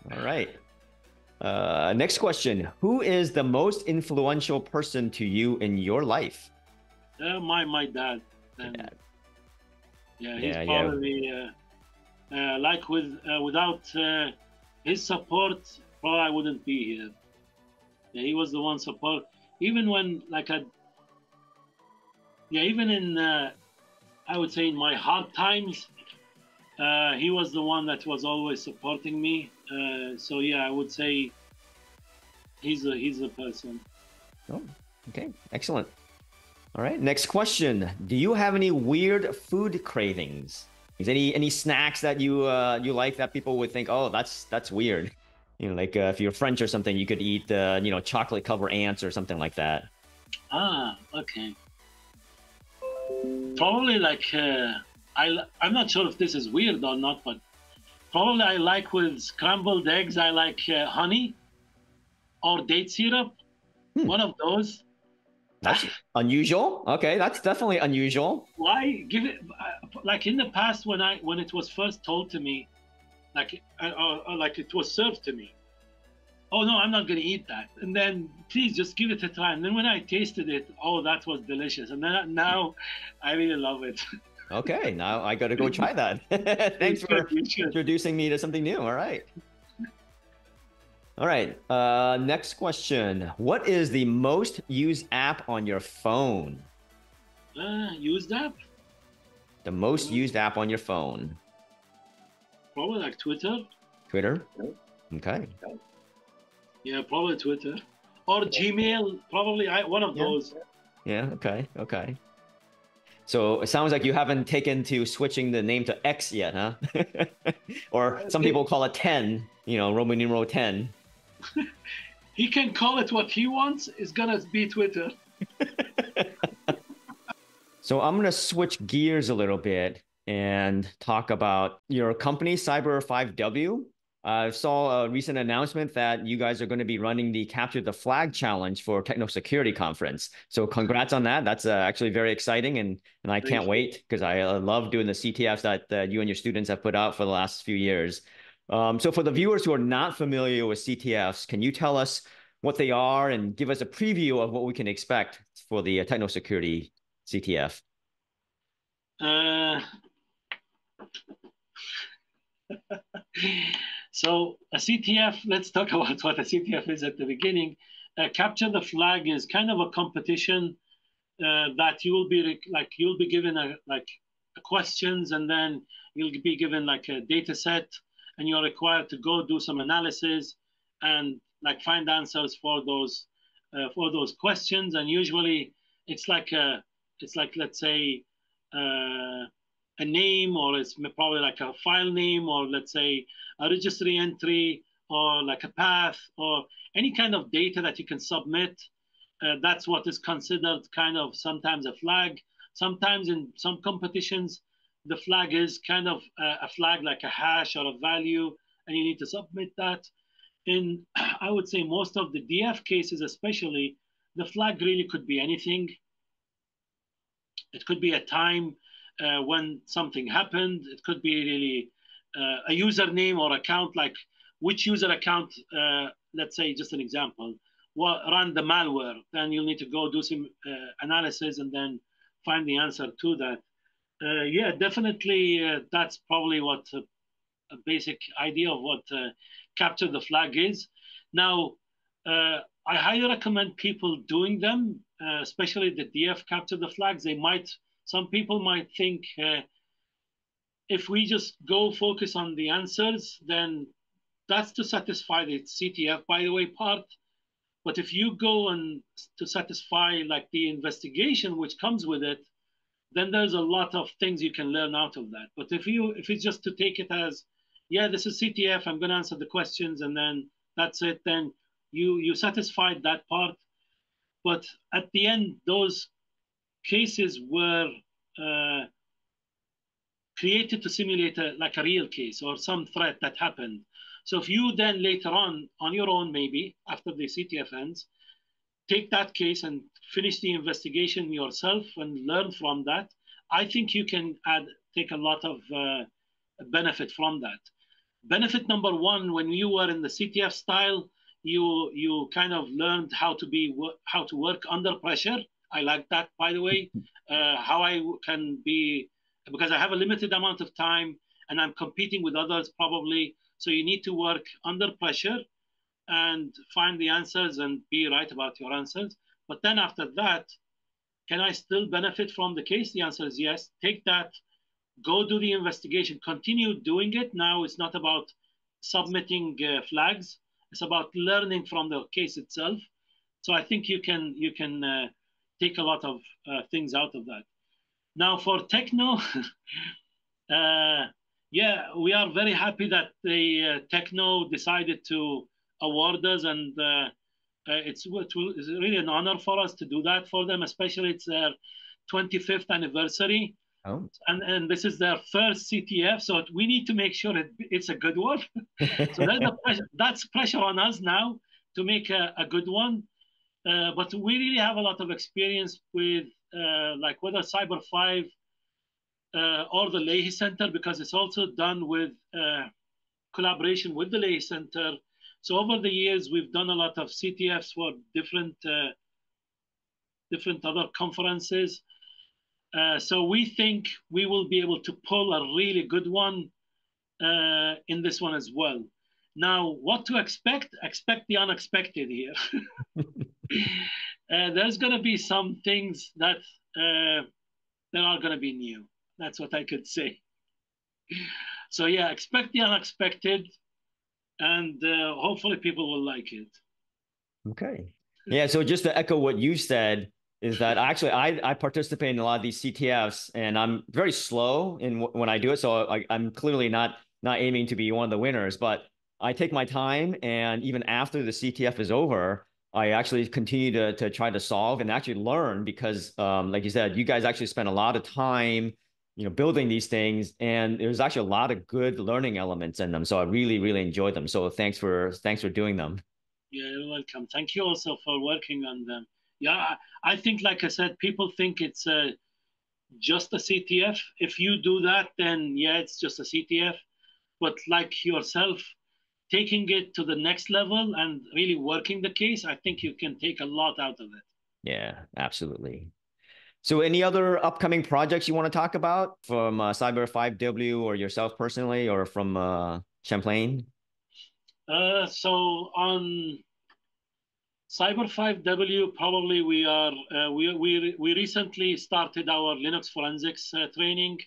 S1: All right. Next question. Who is the most influential person to you in your life?
S2: My dad. Yeah, he's probably like without his support, probably I wouldn't be here. Yeah, he was the one support. Even when even in I would say in my hard times, he was the one that was always supporting me. So yeah, I would say he's a person.
S1: Oh, okay, excellent. All right, next question. Do you have any weird food cravings? Is any snacks that you like that people would think, oh, that's weird? You know, like if you're French or something, you could eat chocolate covered ants or something like that.
S2: Ah, okay. Probably like I'm not sure if this is weird or not, but probably I like with scrambled eggs. I like honey or date syrup. One of those.
S1: That's unusual. Okay, that's definitely unusual.
S2: Why give it like in the past when it was first told to me, like like it was served to me. Oh no, I'm not gonna eat that. And then please just give it a try. And then when I tasted it, oh, that was delicious. And then now I really love it.
S1: Okay, now I got to go try that. Thanks for introducing me to something new. All right. All right. Next question. What is the most used app on your phone?
S2: Used app?
S1: The most used app on your phone.
S2: Probably like Twitter.
S1: Twitter? Okay.
S2: Yeah, probably Twitter. Or Gmail, probably one of those.
S1: Yeah, okay. So it sounds like you haven't taken to switching the name to X yet, huh? Or some people call it 10, Roman numeral 10.
S2: He can call it what he wants. It's gonna be Twitter.
S1: So I'm gonna switch gears a little bit and talk about your company, Cyber5W. I saw a recent announcement that you guys are going to be running the Capture the Flag Challenge for Techno Security Conference. So congrats on that. That's actually very exciting, and I can't wait because I love doing the CTFs that you and your students have put out for the last few years. So for the viewers who are not familiar with CTFs, can you tell us what they are and give us a preview of what we can expect for the Techno Security CTF?
S2: So a CTF, let's talk about what a CTF is at the beginning. Capture the flag is kind of a competition that you will be like you'll be given a questions, and then you'll be given like a data set, and you're required to go do some analysis and like find answers for those questions. And usually it's like let's say a name, or it's probably like a file name, or let's say a registry entry, or like a path, or any kind of data that you can submit. That's what is considered kind of sometimes a flag. Sometimes in some competitions, the flag is kind of a flag like a hash or a value, and you need to submit that. In, I would say, most of the DF cases, especially, the flag really could be anything. It could be a time when something happened. It could be really a username or account, like which user account, let's say, just an example, run the malware. Then you'll need to go do some analysis and then find the answer to that. Yeah, definitely, that's probably what a basic idea of what capture the flag is. Now, I highly recommend people doing them, especially the DF capture the flags. Some people might think if we just go focus on the answers, then that's to satisfy the CTF, by the way, part. But if you go and to satisfy like the investigation which comes with it, then there's a lot of things you can learn out of that. But if it's just to take it as, yeah, this is CTF, I'm going to answer the questions, and then that's it, then you satisfied that part. But at the end, those cases were created to simulate like a real case or some threat that happened. So if you then later on your own, maybe after the CTF ends, take that case and finish the investigation yourself and learn from that, I think you can take a lot of benefit from that. Benefit number one, when you were in the CTF style, you kind of learned how to work under pressure. I like that, by the way. How I can be, because I have a limited amount of time and I'm competing with others probably. So you need to work under pressure and find the answers and be right about your answers. But then after that, can I still benefit from the case? The answer is yes. Take that, go do the investigation, continue doing it. Now it's not about submitting flags. It's about learning from the case itself. So I think you can take a lot of things out of that. Now for techno, yeah, we are very happy that the techno decided to award us, and it's really an honor for us to do that for them, especially it's their 25th anniversary.
S1: Oh.
S2: And this is their first CTF, so we need to make sure it's a good one. So that's pressure on us now to make a good one. But we really have a lot of experience with like whether Cyber 5 or the Leahy Center, because it's also done with collaboration with the Leahy Center. So over the years, we've done a lot of CTFs for different other conferences. So we think we will be able to pull a really good one in this one as well. Now, what to expect? Expect the unexpected here. There's going to be some things that are going to be new. That's what I could say. So yeah, expect the unexpected, and hopefully people will like it.
S1: Okay. Yeah. So just to echo what you said, is that actually I participate in a lot of these CTFs, and I'm very slow in when I do it. So I'm clearly not aiming to be one of the winners, but I take my time, and even after the CTF is over, I actually continue to try to solve and actually learn, because like you said, you guys actually spend a lot of time, building these things, and there's actually a lot of good learning elements in them. So I really, really enjoy them. So thanks for doing them.
S2: Yeah, you're welcome. Thank you also for working on them. Yeah, I think, like I said, people think it's just a CTF. If you do that, then yeah, it's just a CTF. But like yourself, taking it to the next level and really working the case, I think you can take a lot out of it.
S1: Yeah, absolutely. So any other upcoming projects you want to talk about from Cyber 5W or yourself personally or from Champlain?
S2: So on Cyber 5W, probably we recently started our Linux forensics training,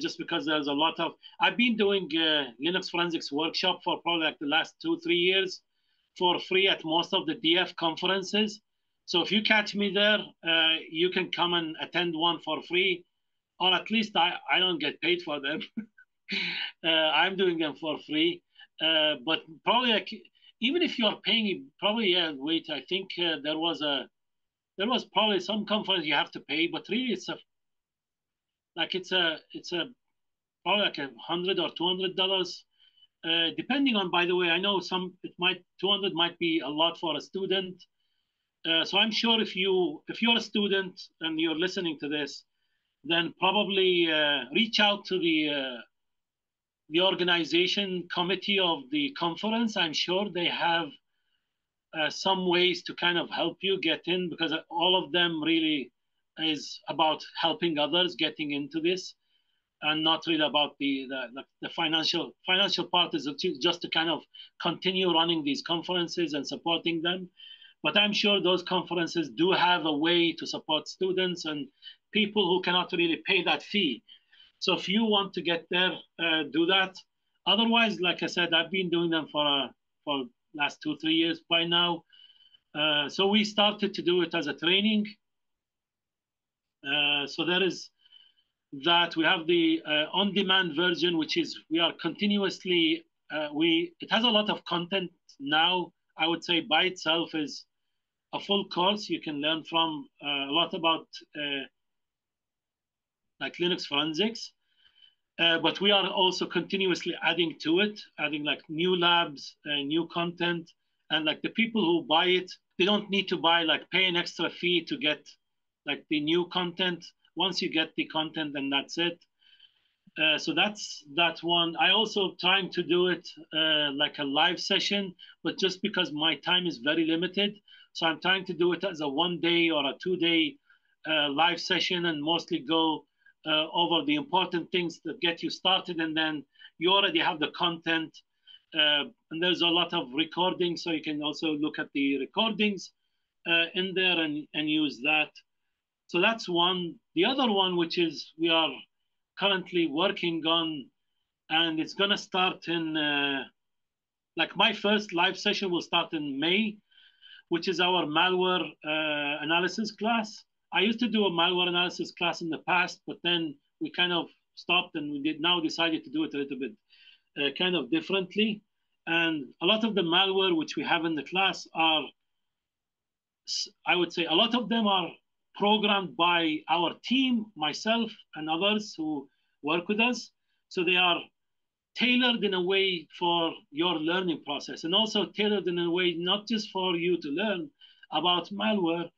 S2: just because there's a lot of I've been doing Linux forensics workshop for probably like the last 2 3 years for free at most of the DF conferences. So if you catch me there, you can come and attend one for free, or at least I don't get paid for them. I'm doing them for free. But probably like, even if you're paying, probably yeah. Wait, I think there was probably some conference you have to pay, but really it's a probably like $100 or $200, depending on. By the way, I know some it might 200 might be a lot for a student. So I'm sure if you're a student and you're listening to this, then probably reach out to the organization committee of the conference. I'm sure they have some ways to kind of help you get in, because all of them really is about helping others getting into this, and not really about the financial part is just to kind of continue running these conferences and supporting them. But I'm sure those conferences do have a way to support students and people who cannot really pay that fee. So if you want to get there, do that. Otherwise, like I said, I've been doing them for last 2 3 years by now. So we started to do it as a training. So there is that. We have the on-demand version, which is we are continuously it has a lot of content now. I would say by itself is a full course. You can learn from a lot about like Linux forensics. But we are also continuously adding to it, adding like new labs, new content, and like the people who buy it, they don't need to buy like pay an extra fee to get like the new content. Once you get the content, then that's it. So that's that one. I also trying to do it like a live session, but just because my time is very limited, so I'm trying to do it as a 1 day or a 2 day live session, and mostly go over the important things that get you started, and then you already have the content. And there's a lot of recordings, so you can also look at the recordings in there and use that. So that's one. The other one, which is we are currently working on, and it's going to start in like my first live session will start in May, which is our malware analysis class. I used to do a malware analysis class in the past, but then we kind of stopped, and we did now decided to do it a little bit kind of differently. And a lot of the malware which we have in the class are, I would say, a lot of them are programmed by our team, myself and others who work with us. So they are tailored in a way for your learning process, and also tailored in a way not just for you to learn about malware,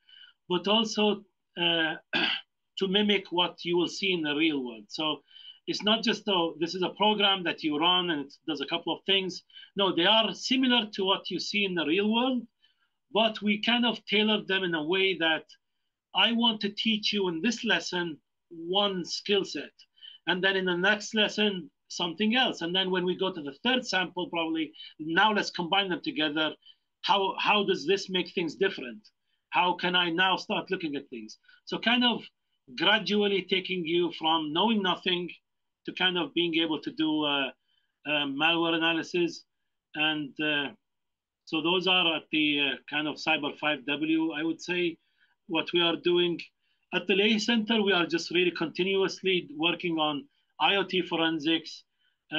S2: but also to mimic what you will see in the real world. So it's not just, oh, this is a program that you run and it does a couple of things. No, they are similar to what you see in the real world, but we kind of tailored them in a way that I want to teach you in this lesson one skill set, and then in the next lesson something else, and then when we go to the third sample, probably now let's combine them together. How does this make things different? How can I now start looking at things? So kind of gradually taking you from knowing nothing to kind of being able to do malware analysis. And so those are at the kind of Cyber 5W, I would say, what we are doing. At the Lay Center, we are just really continuously working on IoT forensics. So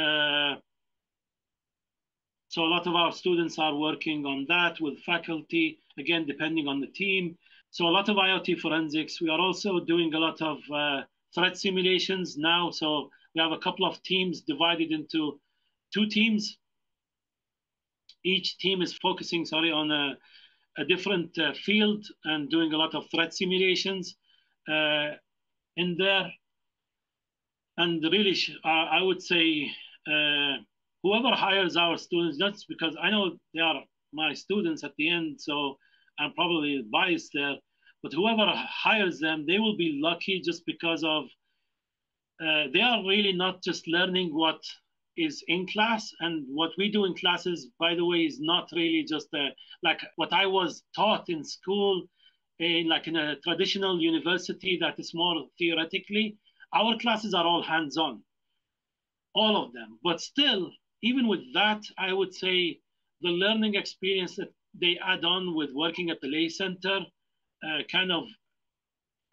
S2: a lot of our students are working on that with faculty, again, depending on the team. So a lot of IoT forensics. We are also doing a lot of threat simulations now. So we have a couple of teams divided into 2 teams. Each team is focusing, on a different field and doing a lot of threat simulations in there. And really, I would say whoever hires our students, that's because I know they are my students at the end, so I'm probably biased there. But whoever hires them, they will be lucky just because of they are really not just learning what is in class. And what we do in classes, by the way, is not really just like what I was taught in school, in a traditional university that is more theoretically. Our classes are all hands-on, all of them. But still, even with that, I would say the learning experience that they add on with working at the lay center kind of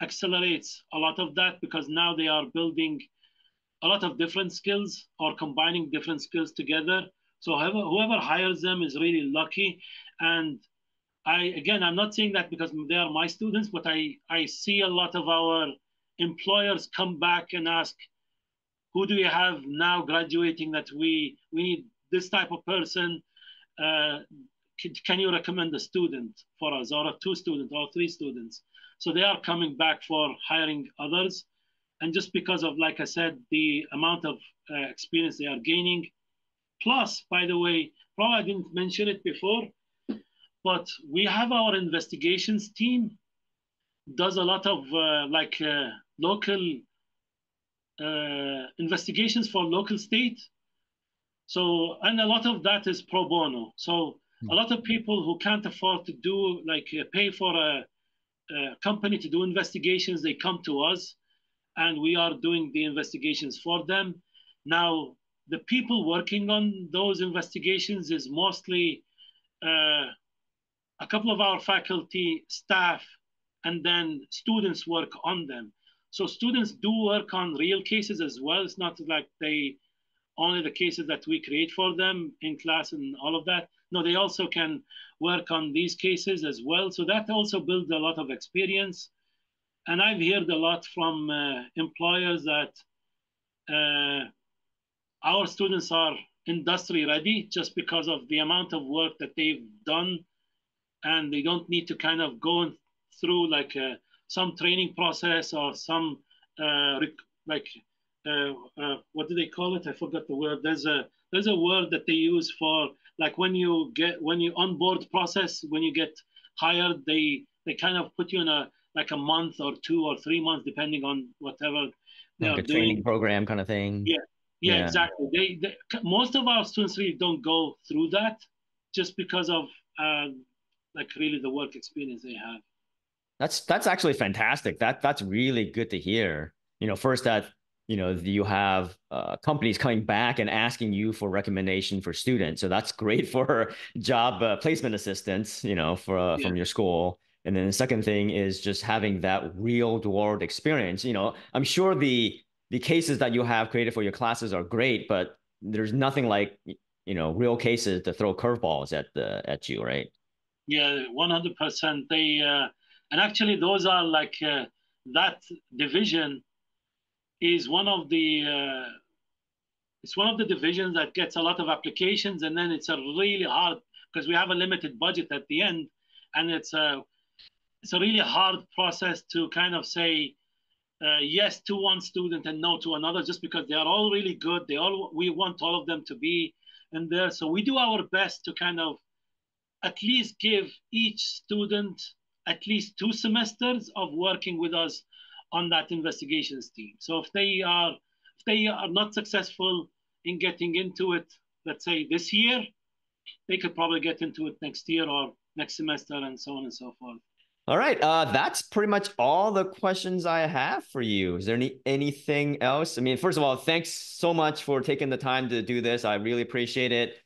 S2: accelerates a lot of that, because now they are building a lot of different skills or combining different skills together. So whoever hires them is really lucky. And I'm not saying that because they are my students, but I see a lot of our employers come back and ask, who do you have now graduating that we need this type of person? Uh, can you recommend a student for us, or two students, or three students? So they are coming back for hiring others. And just because of, like I said, the amount of experience they are gaining. Plus, by the way, probably I didn't mention it before, but we have our investigations team does a lot of local investigations for local state. So, and a lot of that is pro bono. So a lot of people who can't afford to do pay for a company to do investigations, they come to us, and we are doing the investigations for them. Now, the people working on those investigations is mostly a couple of our faculty, staff, and then students work on them. So students do work on real cases as well. It's not like they only the cases that we create for them in class and all of that. No, they also can work on these cases as well. So that also builds a lot of experience. And I've heard a lot from employers that our students are industry ready just because of the amount of work that they've done, and they don't need to kind of go through some training process or some what do they call it? I forgot the word. There's a word that they use for like when you onboard process, when you get hired, they kind of put you in a month or 2 or 3 months, depending on whatever they
S1: Like
S2: are
S1: a training
S2: doing.
S1: program kind of thing.
S2: Yeah, yeah,
S1: Yeah.
S2: exactly. Most of our students really don't go through that just because of really the work experience they have.
S1: That's actually fantastic. That's really good to hear. First that you have companies coming back and asking you for recommendation for students. So that's great for job placement assistance.
S2: Yeah.
S1: From your school. And then the second thing is just having that real world experience. I'm sure the cases that you have created for your classes are great, but there's nothing like real cases to throw curveballs at you, right?
S2: Yeah, 100%. And actually those are that division is it's one of the divisions that gets a lot of applications, and then it's a really hard because we have a limited budget at the end, and it's a really hard process to kind of say yes to one student and no to another, just because they are all really good. We want all of them to be in there, so we do our best to kind of at least give each student at least 2 semesters of working with us on that investigations team. So if they are not successful in getting into it, let's say this year, they could probably get into it next year or next semester, and so on and so forth.
S1: All right. That's pretty much all the questions I have for you. Is there anything else? I mean, first of all, thanks so much for taking the time to do this. I really appreciate it.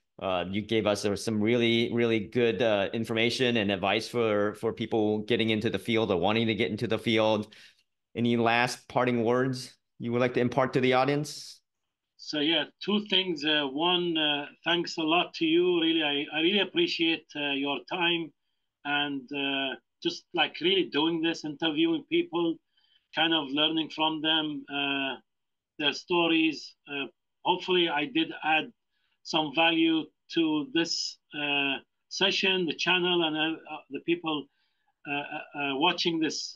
S1: You gave us some really, really good information and advice for people getting into the field or wanting to get into the field. Any last parting words you would like to impart to the audience?
S2: So yeah, two things. One, thanks a lot to you. Really, I really appreciate your time and just like really doing this, interviewing people, kind of learning from them, their stories. Hopefully, I did add some value to this session, the channel, and the people watching this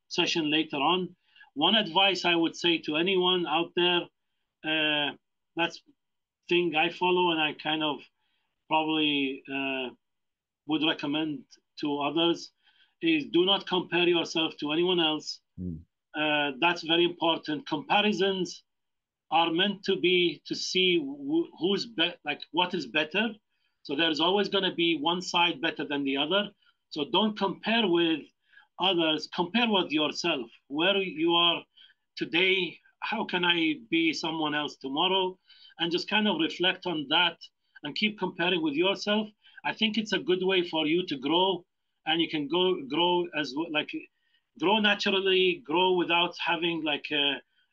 S2: session later on. One advice I would say to anyone out there, that's thing I follow, and I kind of probably would recommend to others, is do not compare yourself to anyone else. That's very important. Comparisons are meant to be to see who's like what is better. So there's always going to be one side better than the other. So don't compare with others. Compare with yourself. Where you are today, how can I be someone else tomorrow? And just kind of reflect on that and keep comparing with yourself. I think it's a good way for you to grow, and you can grow as like grow naturally, grow without having like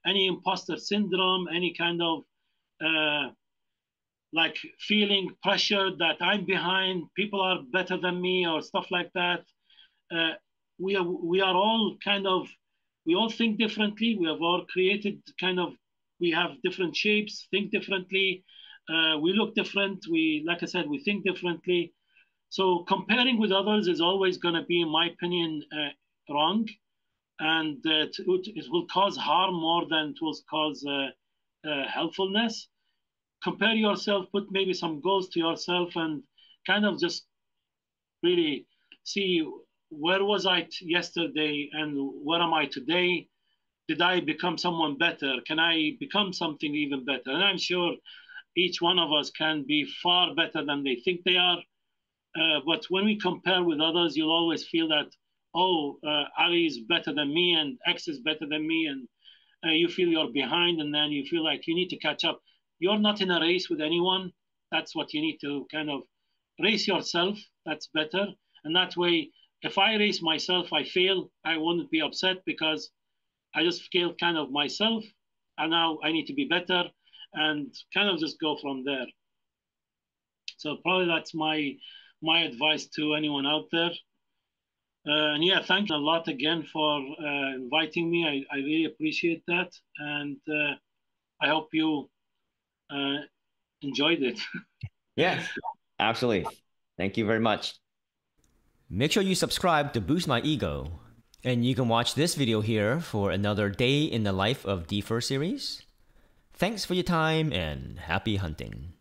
S2: any imposter syndrome, any kind of like feeling pressured that I'm behind, people are better than me, or stuff like that. We are all kind of, we all think differently. We have all created kind of, we have different shapes, think differently. We look different. We, like I said, we think differently. So comparing with others is always going to be, in my opinion, wrong, and it will cause harm more than it will cause helpfulness. Compare yourself, put maybe some goals to yourself, and kind of just really see where was I yesterday and where am I today? Did I become someone better? Can I become something even better? And I'm sure each one of us can be far better than they think they are. But when we compare with others, you'll always feel that, oh, Ali is better than me and X is better than me. And you feel you're behind, and then you feel like you need to catch up. You're not in a race with anyone. That's what you need to kind of race yourself. That's better. And that way, if I race myself, I fail, I wouldn't be upset because I just failed kind of myself. And now I need to be better and kind of just go from there. So probably that's my advice to anyone out there. And yeah, thank you a lot again for inviting me. I really appreciate that. And I hope you enjoyed it.
S1: Yes, absolutely. Thank you very much. Make sure you subscribe to boost my ego. And you can watch this video here for another Day in the Life of DFIR series. Thanks for your time and happy hunting.